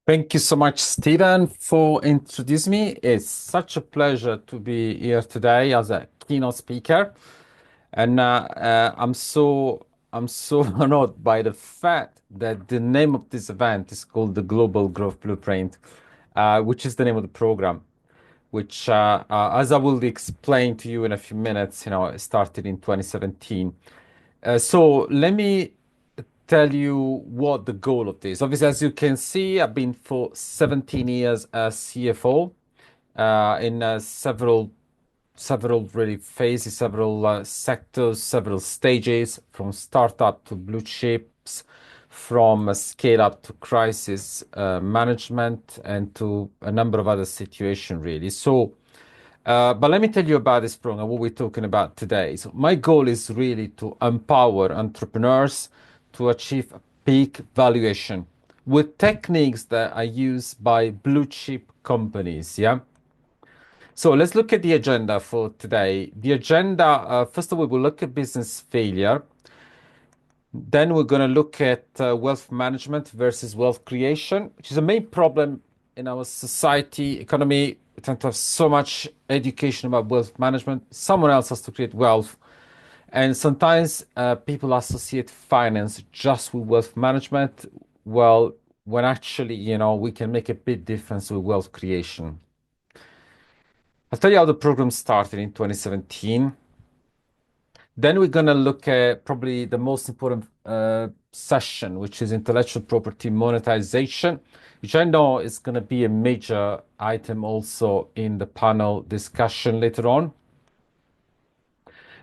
Thank you so much, Stephen, for introducing me. It's such a pleasure to be here today as a keynote speaker, and I'm so honored by the fact that the name of this event is called the Global Growth Blueprint, which is the name of the program. Which, as I will explain to you in a few minutes, it started in 2017. So let me tell you what the goal of this. Obviously, as you can see, I've been for 17 years as CFO in several really phases, several sectors, several stages, from startup to blue chips, from scale up to crisis management, and to a number of other situations, really. But let me tell you about this program, what we're talking about today. So my goal is really to empower entrepreneurs to achieve peak valuation with techniques that are used by blue chip companies. Yeah. So let's look at the agenda for today. The agenda, first of all, we'll look at business failure. Then we're going to look at wealth management versus wealth creation, which is a main problem in our society, economy. We tend to have so much education about wealth management. Someone else has to create wealth. And sometimes people associate finance just with wealth management. Well, when actually, we can make a big difference with wealth creation. I'll tell you how the program started in 2017. Then we're going to look at probably the most important session, which is intellectual property monetization, which I know is going to be a major item also in the panel discussion later on.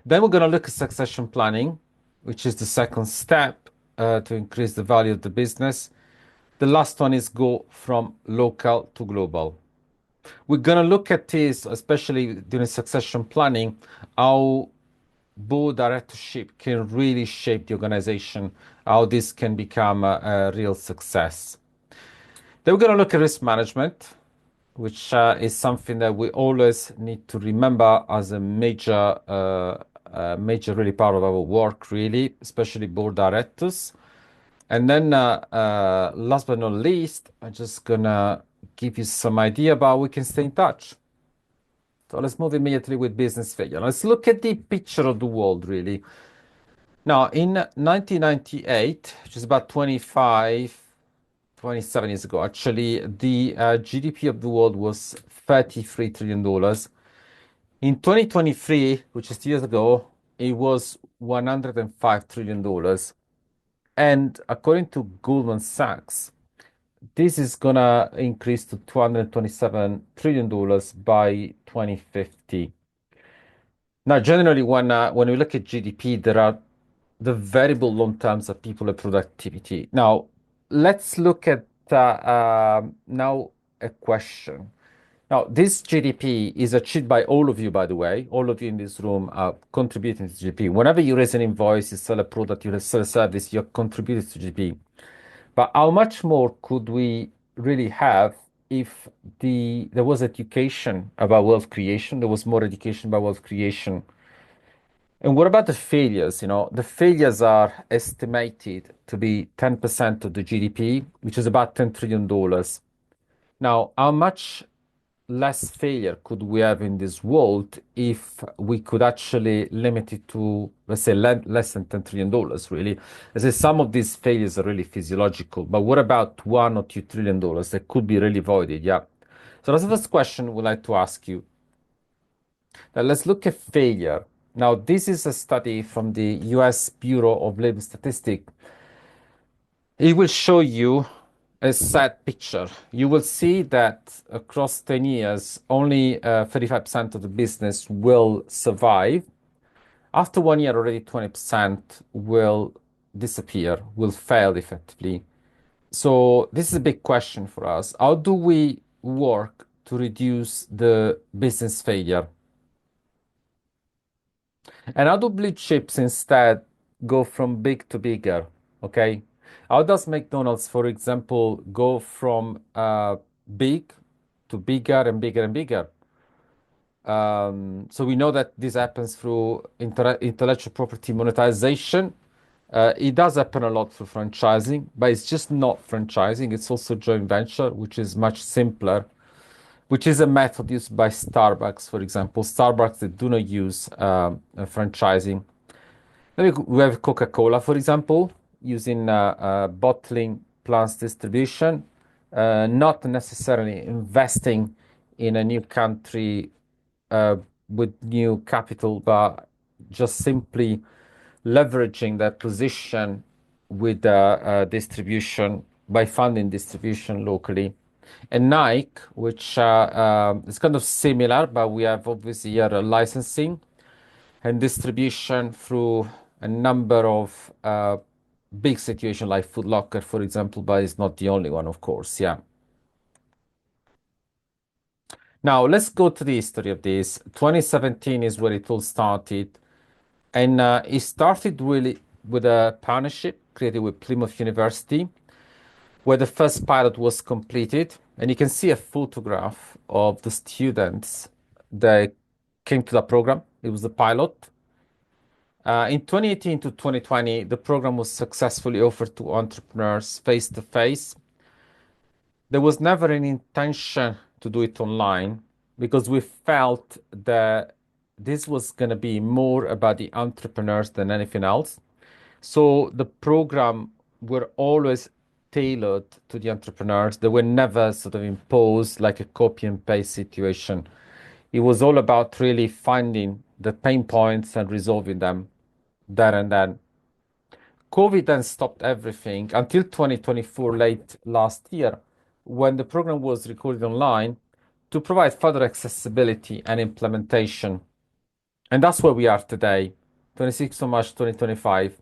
Then we're going to look at succession planning, which is the second step to increase the value of the business. The last one is go from local to global. We're going to look at this, especially during succession planning, how board directorship can really shape the organization, how this can become a real success. Then we're going to look at risk management, which is something that we always need to remember as a major really part of our work, really, especially board directors. And then last but not least, I'm just going to give you some idea about how we can stay in touch. So let's move immediately with business failure. Let's look at the picture of the world, really. Now, in 1998, which is about 27 years ago, actually, the GDP of the world was $33 trillion. In 2023, which is 2 years ago, it was $105 trillion. And according to Goldman Sachs, this is going to increase to $227 trillion by 2050. Now, generally, when we look at GDP, there are the variable long terms of people and productivity. Now, let's look at now a question. Now, this GDP is achieved by all of you, by the way. All of you in this room are contributing to GDP. Whenever you raise an invoice, you sell a product, you sell a service, you're contributing to GDP. But how much more could we really have if there was education about wealth creation, there was more education about wealth creation? And what about the failures? The failures are estimated to be 10% of the GDP, which is about $10 trillion. Now, how much less failure could we have in this world if we could actually limit it to, let's say, less than $10 trillion, really? I say some of these failures are really physiological, but what about $1 or $2 trillion that could be really avoided? Yeah. So that's the first question we'd like to ask you. Now, let's look at failure. Now, this is a study from the US Bureau of Labor Statistics. It will show you a sad picture. You will see that across 10 years, only 35% of the business will survive. After 1 year, already 20% will disappear, will fail effectively. So this is a big question for us. How do we work to reduce the business failure? And how do blue chips instead go from big to bigger? Okay. How does McDonald's, for example, go from big to bigger and bigger and bigger? So we know that this happens through intellectual property monetization. It does happen a lot through franchising, but it's just not franchising. It's also joint venture, which is much simpler, which is a method used by Starbucks, for example. Starbucks, they do not use franchising. We have Coca-Cola, for example, using bottling plus distribution, not necessarily investing in a new country uh, with new capital, but just simply leveraging that position with distribution by funding distribution locally. And Nike, which is kind of similar, but we have obviously here a licensing and distribution through a number of big situations like Foot Locker, for example, but it's not the only one, of course. Yeah. Now let's go to the history of this. 2017 is where it all started, and it started really with a partnership created with Plymouth University, where the first pilot was completed, and you can see a photograph of the students that came to that program. It was the pilot. In 2018 to 2020, the program was successfully offered to entrepreneurs face to face. There was never an intention to do it online because we felt that this was going to be more about the entrepreneurs than anything else. So the program were always tailored to the entrepreneurs. They were never sort of imposed like a copy and paste situation. It was all about really finding the pain points and resolving them there and then. COVID then stopped everything until 2024, late last year, when the program was recorded online to provide further accessibility and implementation. And that's where we are today, 26th of March 2025.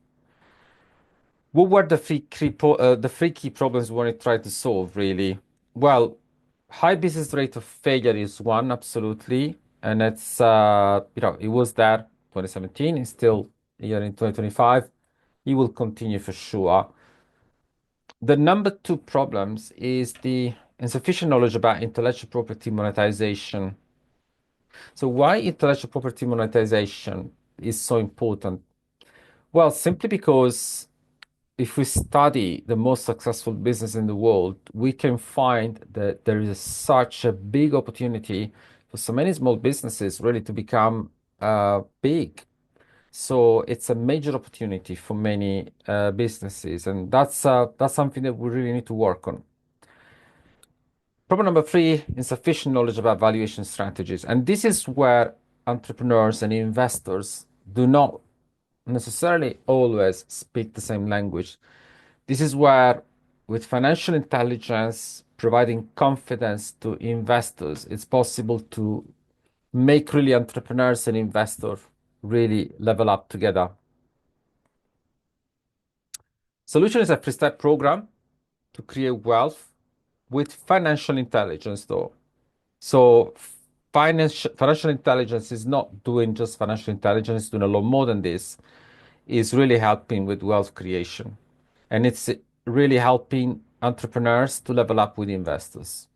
What were the three key problems we want to try to solve, really? Well, high business rate of failure is one, absolutely. And it's, it was there 2017, it's still here in 2025. It will continue for sure. The number two problems is the insufficient knowledge about intellectual property monetization. So why intellectual property monetization is so important? Well, simply because if we study the most successful business in the world, we can find that there is such a big opportunity for so many small businesses really to become big. So it's a major opportunity for many businesses, and that's something that we really need to work on. Problem number three, insufficient knowledge about valuation strategies. And this is where entrepreneurs and investors do not necessarily always speak the same language. This is where, with financial intelligence providing confidence to investors, it's possible to make really entrepreneurs and investors really level up together. Solution is a three-step program to create wealth with financial intelligence, though. So financial intelligence is not doing just financial intelligence, it's doing a lot more than this. It's really helping with wealth creation. And it's really helping entrepreneurs to level up with investors.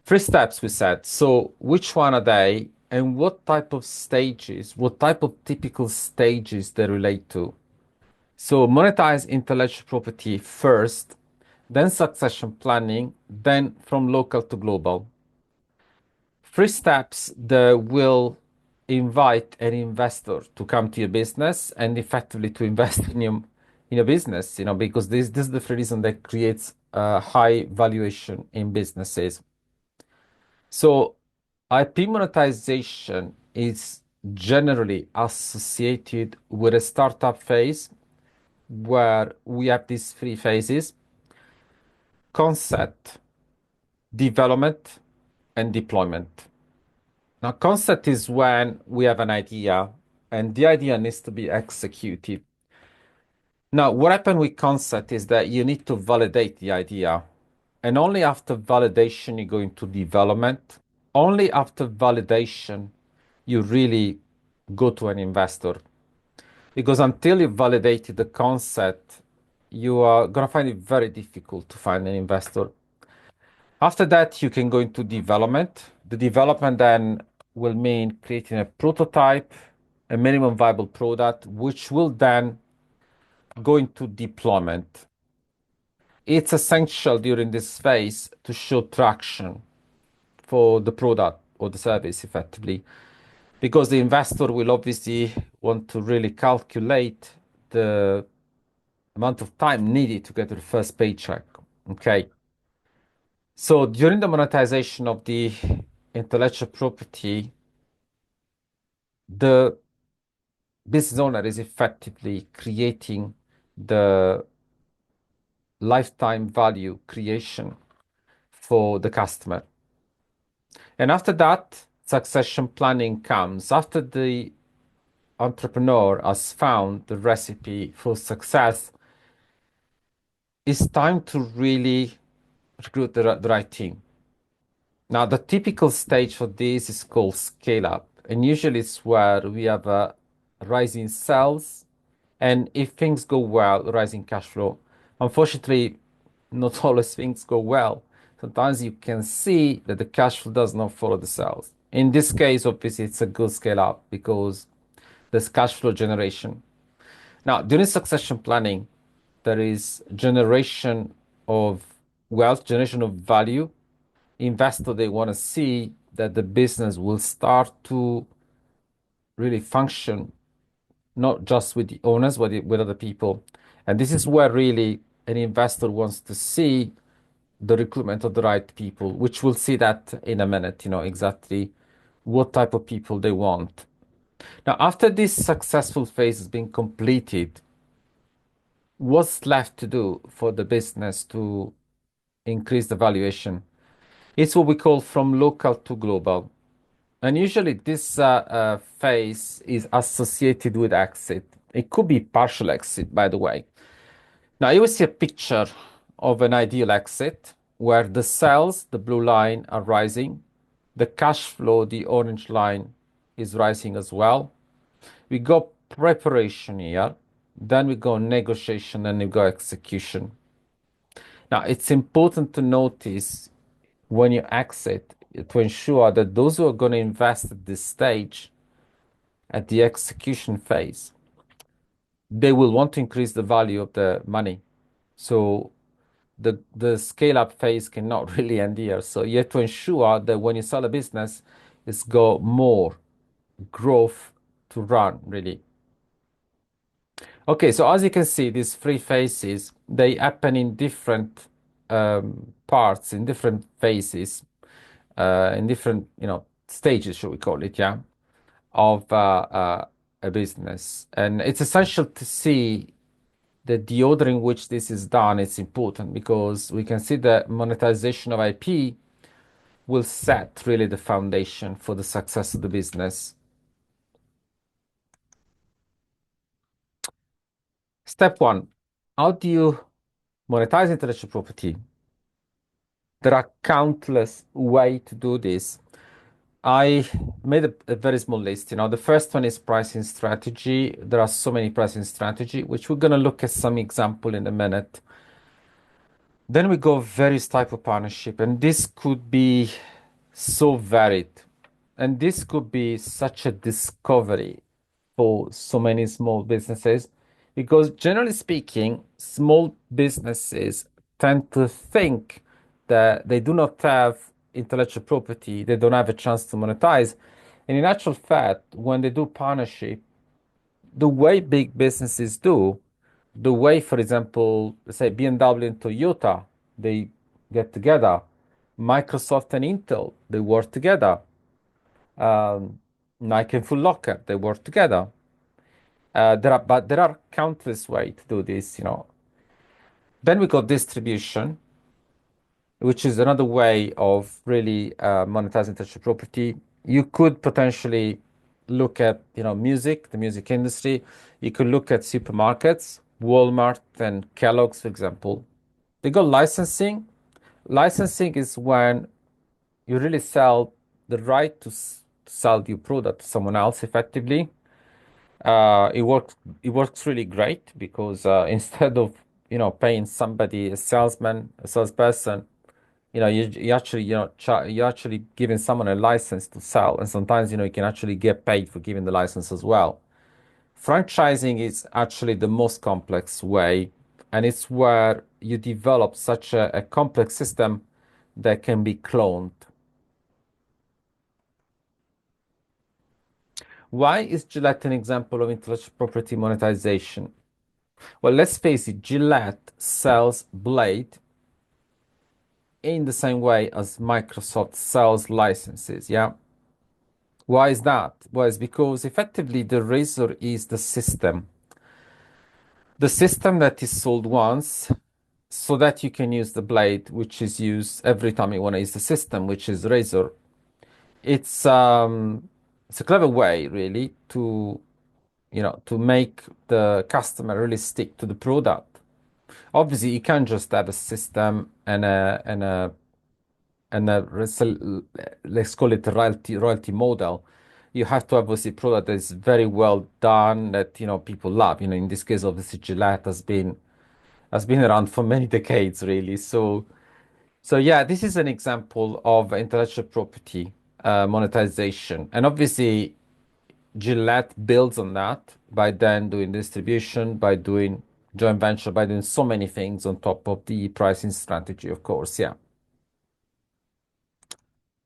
Three steps we said. So which one are they and what type of stages, what type of typical stages they relate to? So monetize intellectual property first, then succession planning, then from local to global. Three steps that will invite an investor to come to your business and effectively to invest in your business, because this is the reason that creates a high valuation in businesses. So IP monetization is generally associated with a startup phase where we have these three phases: concept, development, and deployment. Now, concept is when we have an idea and the idea needs to be executed. Now, what happens with concept is that you need to validate the idea. And only after validation, you go into development. Only after validation, you really go to an investor. Because until you validated the concept, you are going to find it very difficult to find an investor. After that, you can go into development. The development then will mean creating a prototype, a minimum viable product, which will then go into deployment. It's essential during this phase to show traction for the product or the service effectively, because the investor will obviously want to really calculate the amount of time needed to get to the first paycheck. Okay. So during the monetization of the intellectual property, the business owner is effectively creating the lifetime value creation for the customer. And after that, succession planning comes. After the entrepreneur has found the recipe for success, it's time to really recruit the right team. Now, the typical stage for this is called scale up. And usually it's where we have a rising sales and if things go well, rising cash flow. Unfortunately, not always things go well. Sometimes you can see that the cash flow does not follow the sales. In this case, obviously, it's a good scale up because there's cash flow generation. Now, during succession planning, there is generation of wealth, generation of value. Investor, they want to see that the business will start to really function, not just with the owners, but with other people. And this is where really an investor wants to see the recruitment of the right people, which we'll see that in a minute, exactly what type of people they want. Now, after this successful phase has been completed, what's left to do for the business to increase the valuation? It's what we call from local to global. And usually this phase is associated with exit. It could be partial exit, by the way. Now you will see a picture of an ideal exit where the sales, the blue line, are rising. The cash flow, the orange line, is rising as well. We go preparation here, then we go negotiation, and we go execution. Now it's important to notice when you exit to ensure that those who are going to invest at this stage, at the execution phase, they will want to increase the value of the money. So the scale up phase cannot really end here. So you have to ensure that when you sell a business, it's got more growth to run, really. Okay, so as you can see, these three phases, they happen in different parts, in different phases, in different, stages, should we call it, yeah, of a business. And it's essential to see that the order in which this is done is important because we can see that monetization of IP will set really the foundation for the success of the business. Step one, how do you monetize intellectual property? There are countless ways to do this. I made a very small list. The first one is pricing strategy. There are so many pricing strategy, which we're going to look at some example in a minute. Then we go various type of partnership, and this could be so varied. And this could be such a discovery for so many small businesses because generally speaking, small businesses tend to think that they do not have intellectual property, they don't have a chance to monetize. And in actual fact, when they do partnership, the way big businesses do, the way, for example, let's say BMW and Toyota, they get together, Microsoft and Intel, they work together, um, Nike and Foot Locker, they work together. But there are countless ways to do this. Then we got distribution, which is another way of really monetizing intellectual property. You could potentially look at, music, the music industry. You could look at supermarkets, Walmart and Kellogg's, for example. They got licensing. Licensing is when you really sell the right to sell your product to someone else effectively. It works. It works really great because instead of paying somebody, a salesman, a salesperson, You actually, you're actually giving someone a license to sell, and sometimes, you can actually get paid for giving the license as well. Franchising is actually the most complex way, and it's where you develop such a complex system that can be cloned. Why is Gillette an example of intellectual property monetization? Well, let's face it, Gillette sells blade in the same way as Microsoft sells licenses, yeah? Why is that? Well, it's because effectively the razor is the system. The system that is sold once so that you can use the blade, which is used every time you want to use the system, which is razor. It's it's a clever way really to make the customer really stick to the product. Obviously, you can't just have a system and let's call it a royalty model. You have to obviously product that is very well done that people love. In this case, obviously Gillette has been around for many decades, really. So yeah, this is an example of intellectual property monetization, and obviously Gillette builds on that by then doing distribution, by doing joint venture, by doing so many things on top of the pricing strategy, of course. Yeah.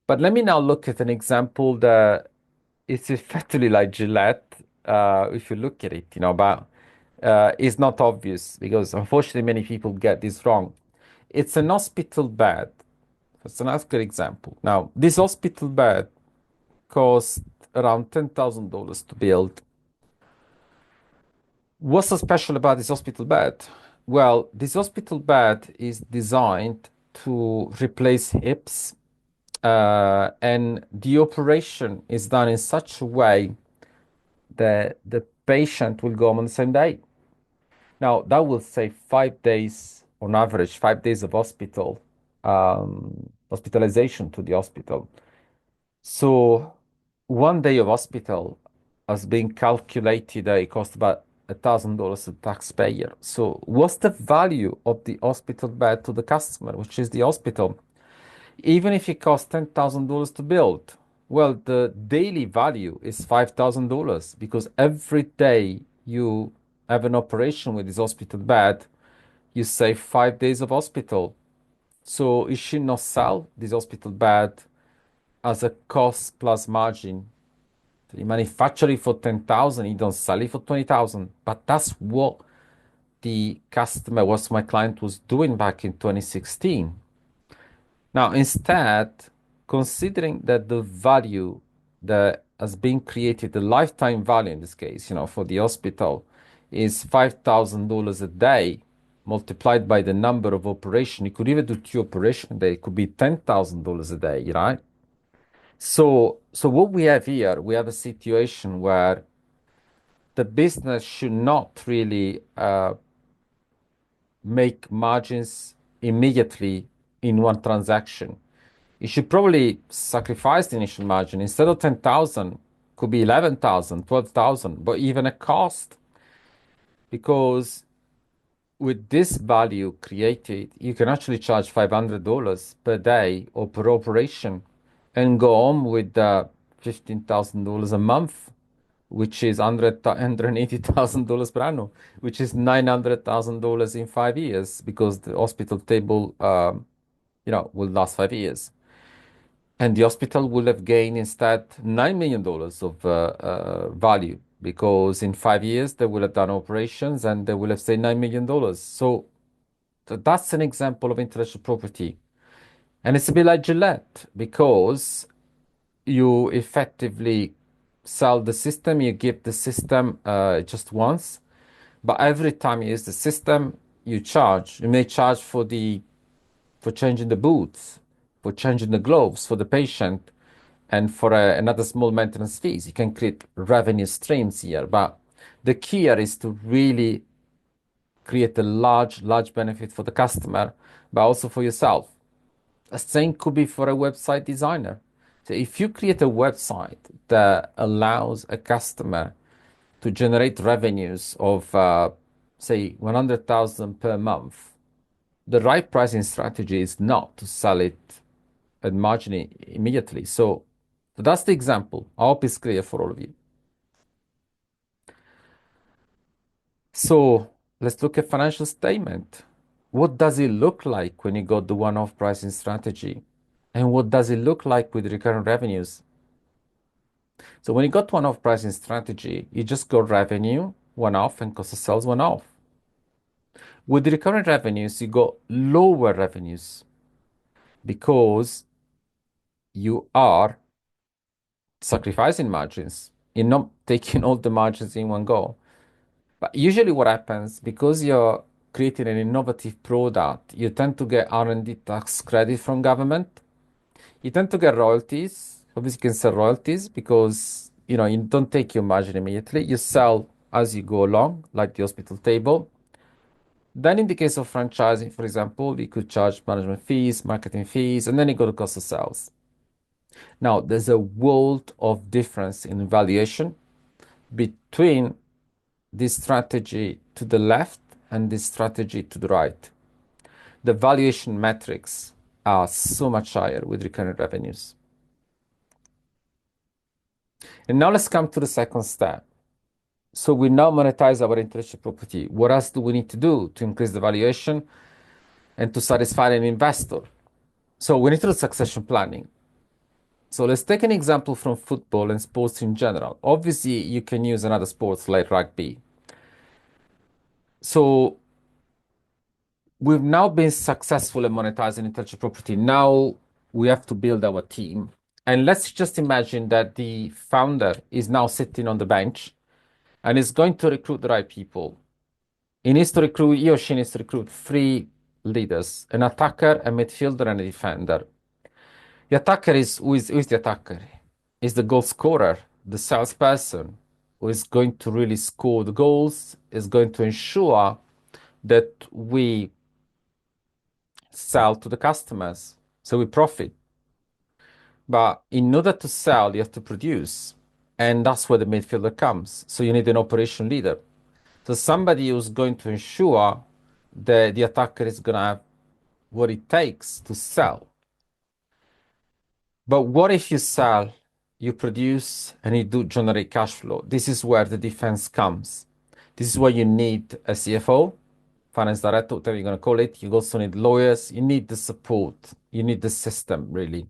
But let me now look at an example that is effectively like Gillette, if you look at it, but it's not obvious because unfortunately many people get this wrong. It's an hospital bed. That's a nice good example. Now, this hospital bed cost around $10,000 to build. What's so special about this hospital bed? Well, this hospital bed is designed to replace hips, and the operation is done in such a way that the patient will go home on the same day. Now, that will save 5 days on average, 5 days of hospitalization to the hospital. So, one day of hospital has been calculated that it costs about $1,000 to the taxpayer. So, what's the value of the hospital bed to the customer, which is the hospital? Even if it costs $10,000 to build, well, the daily value is $5,000 because every day you have an operation with this hospital bed, you save 5 days of hospital. So you should not sell this hospital bed as a cost plus margin. So you manufacture it for 10,000, you don't sell it for 20,000. But that's what the customer, what my client was doing back in 2016. Now, instead, considering that the value that has been created, the lifetime value in this case, for the hospital is $5,000 a day multiplied by the number of operation. You could even do two operation a day. It could be $10,000 a day, right? So what we have here, we have a situation where the business should not really make margins immediately in one transaction. You should probably sacrifice the initial margin. Instead of 10,000, could be 11,000, 12,000, but even a cost. Because with this value created, you can actually charge $500 per day or per operation and go on with $15,000 a month, which is $180,000 per annum, which is $900,000 in 5 years because the hospital table, will last 5 years. And the hospital will have gained instead $9 million of value because in 5 years they will have done operations and they will have saved $9 million. So that's an example of intellectual property. And it's a bit like Gillette because you effectively sell the system, you give the system just once, but every time you use the system, you charge. You may charge for changing the boots, for changing the gloves for the patient, and for another small maintenance fees. You can create revenue streams here, but the key here is to really create a large benefit for the customer, but also for yourself. The same could be for a website designer. So if you create a website that allows a customer to generate revenues of, say, 100,000 per month, The right pricing strategy is not to sell it at margin immediately. So that's the example. I hope it's clear for all of you. So let's look at financial statement. What does it look like when you got the one-off pricing strategy? And what does it look like with recurrent revenues? So when you got one-off pricing strategy, you just got revenue one-off and cost of sales one-off. With the recurrent revenues, you got lower revenues because you are sacrificing margins. You're not taking all the margins in one go. But usually what happens, because you're creating an innovative product, you tend to get R&D tax credit from government. You tend to get royalties. Obviously, you can sell royalties because you don't take your margin immediately. You sell as you go along, like the hospital table. Then in the case of franchising, for example, you could charge management fees, marketing fees, and then you go to cost of sales. Now, there's a world of difference in valuation between this strategy to the left and this strategy to the right. The valuation metrics are so much higher with recurrent revenues. And now let's come to the second step. So we now monetize our intellectual property. What else do we need to do to increase the valuation and to satisfy an investor? So we need to do succession planning. So let's take an example from football and sports in general. Obviously, you can use another sports like rugby. So we've now been successful in monetizing intellectual property. Now we have to build our team. And let's just imagine that the founder is now sitting on the bench and is going to recruit the right people. He or she needs to recruit three leaders, an attacker, a midfielder, and a defender. The attacker who is the attacker? Is the goal scorer, the salesperson who is going to really score the goals, is going to ensure that we sell to the customers, so we profit. But in order to sell, you have to produce. And that's where the midfielder comes. So you need an operation leader. So somebody who's going to ensure that the attacker is going to have what it takes to sell. But what if you sell, you produce, and you do generate cash flow? This is where the defense comes. This is where you need a CFO, finance director, whatever you're going to call it. You also need lawyers. You need the support. You need the system, really,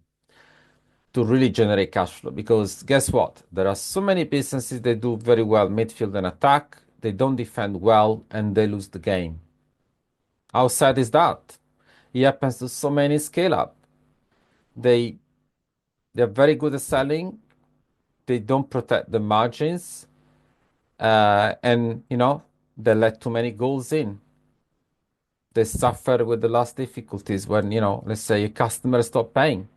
to really generate cash flow. Because guess what? There are so many businesses that do very well midfield and attack. They don't defend well, and they lose the game. How sad is that? It happens to so many scale up. They they're very good at selling. They don't protect the margins, and they let too many goals in. They suffer with the last difficulties when let's say a customer stop paying.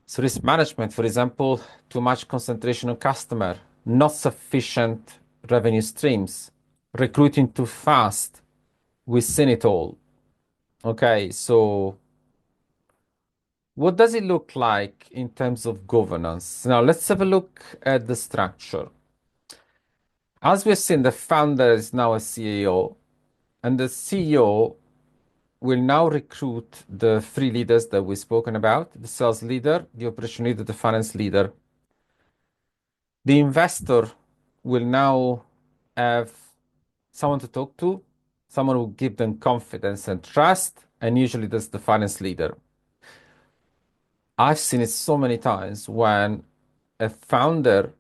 So risk management, for example, too much concentration on customer, not sufficient revenue streams, recruiting too fast. We've seen it all. Okay, so what does it look like in terms of governance? Now let's have a look at the structure. As we've seen, the founder is now a CEO, and the CEO will now recruit the three leaders that we've spoken about, the sales leader, the operation leader, the finance leader. The investor will now have someone to talk to, someone who will give them confidence and trust, and usually that's the finance leader. I've seen it so many times when a founder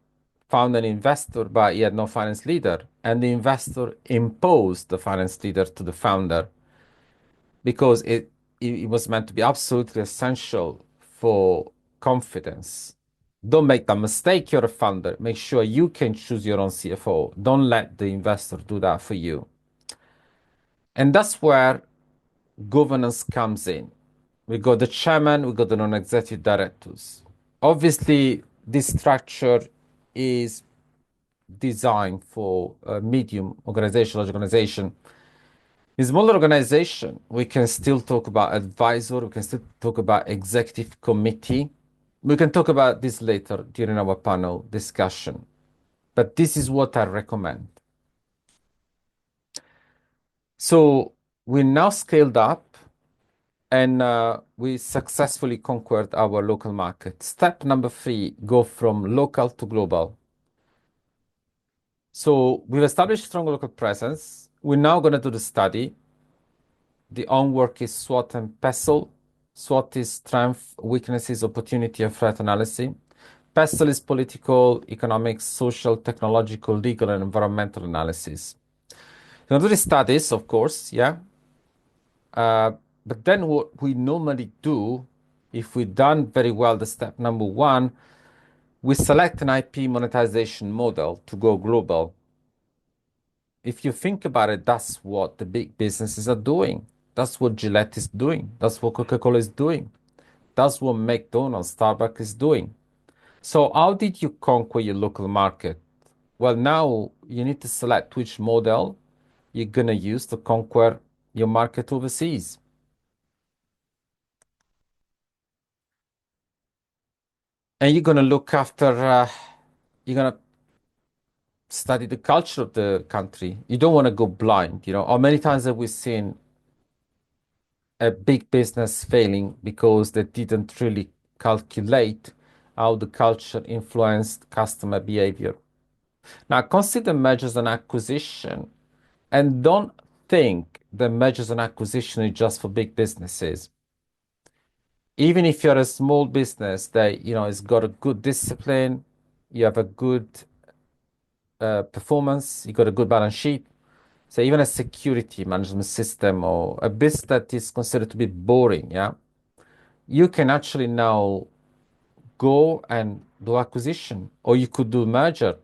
found an investor, but he had no finance leader, and the investor imposed the finance leader to the founder because it was meant to be absolutely essential for confidence. Don't make that mistake. You're a founder. Make sure you can choose your own CFO. Don't let the investor do that for you. And that's where governance comes in. We got the chairman, we got the non-executive directors. Obviously, this structure is designed for a medium organization, large organization. In smaller organization, we can still talk about advisor, we can still talk about executive committee. We can talk about this later during our panel discussion. But this is what I recommend. So We now scaled up and we successfully conquered our local market. Step number three, go from local to global. So we've established strong local presence. We're now going to do the study. The homework is SWOT and PESTLE. SWOT is strength, weaknesses, opportunity, and threat analysis. PESTLE is political, economic, social, technological, legal, and environmental analysis. We're going to do the studies, of course, yeah. But then what we normally do, if we've done very well the step number one, we select an IP monetization model to go global. If you think about it, that's what the big businesses are doing. That's what Gillette is doing. That's what Coca-Cola is doing. That's what McDonald's, Starbucks is doing. So how did you conquer your local market? Well, now you need to select which model you're going to use to conquer your market overseas. And you're going to look after, you're going to study the culture of the country. You don't want to go blind. How many times have we seen a big business failing because they didn't really calculate how the culture influenced customer behavior? Now, consider mergers and acquisition, and don't think the mergers and acquisition is just for big businesses. Even if you're a small business that has got a good discipline, you have a good performance, you got a good balance sheet. So even a security management system or a business that is considered to be boring, yeah, you can actually now go and do acquisition, or you could do merger.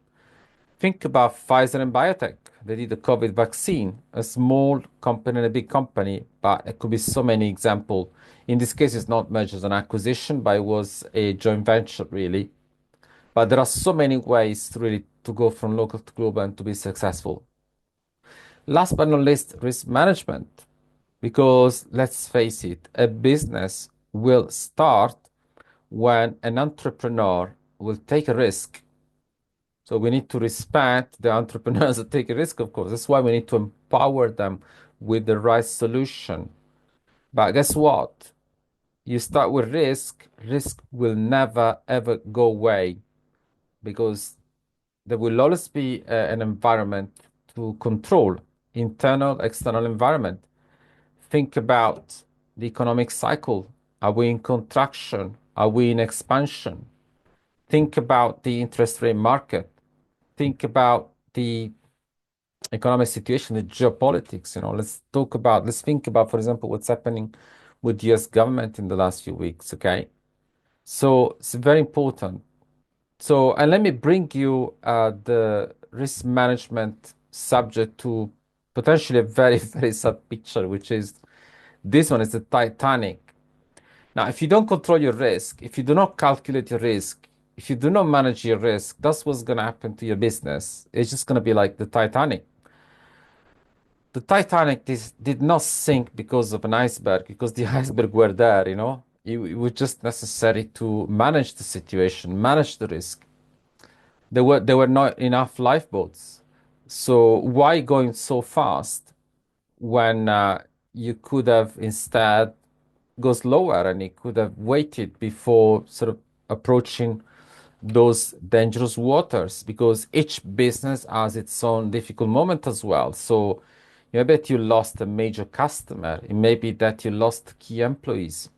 Think about Pfizer and biotech. They did the COVID vaccine, a small company and a big company, but it could be so many examples. In this case, it's not mergers and acquisition, but it was a joint venture, really. But there are so many ways to really to go from local to global and to be successful. Last but not least, risk management. Because let's face it, a business will start when an entrepreneur will take a risk. So we need to respect the entrepreneurs that take a risk, of course. That's why we need to empower them with the right solution. But guess what? You start with risk, risk will never ever go away because there will always be an environment to control, internal, external environment. Think about the economic cycle. Are we in contraction? Are we in expansion? Think about the interest rate market. Think about the economic situation, the geopolitics. Let's think about, for example, what's happening with the US government in the last few weeks, okay? So it's very important. So, and let me bring you the risk management subject to potentially a very, very sad picture, which is this one is the Titanic. Now, if you don't control your risk, if you do not calculate your risk, if you do not manage your risk, that's what's going to happen to your business. It's just going to be like the Titanic. The Titanic did not sink because of an iceberg, because the iceberg were there, It was just necessary to manage the situation, manage the risk. There were not enough lifeboats. So why going so fast when you could have instead go slower and it could have waited before sort of approaching those dangerous waters because each business has its own difficult moment as well. So I bet you lost a major customer. It may be that you lost key employees.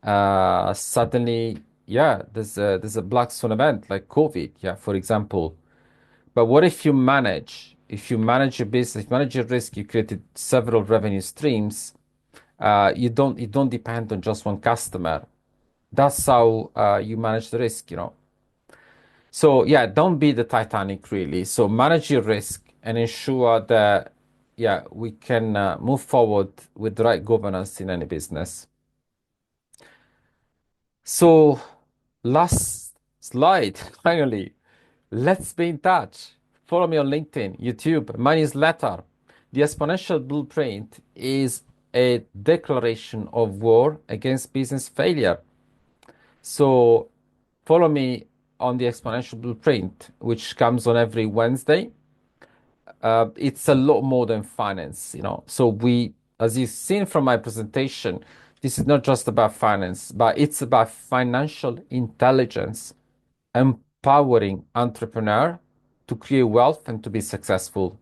Suddenly, yeah, there's a black swan event like COVID, yeah, for example. But what if you manage your business, manage your risk, you created several revenue streams, you don't depend on just one customer. That's how you manage the risk. So yeah, don't be the Titanic really. So manage your risk and ensure that yeah, we can move forward with the right governance in any business. So last slide, finally. Let's be in touch. Follow me on LinkedIn, YouTube, my newsletter. The Exponential Blueprint is a declaration of war against business failure. So follow me on the Exponential Blueprint, which comes on every Wednesday. It's a lot more than finance. So we as you've seen from my presentation, this is not just about finance, but it's about financial intelligence, empowering entrepreneur to create wealth and to be successful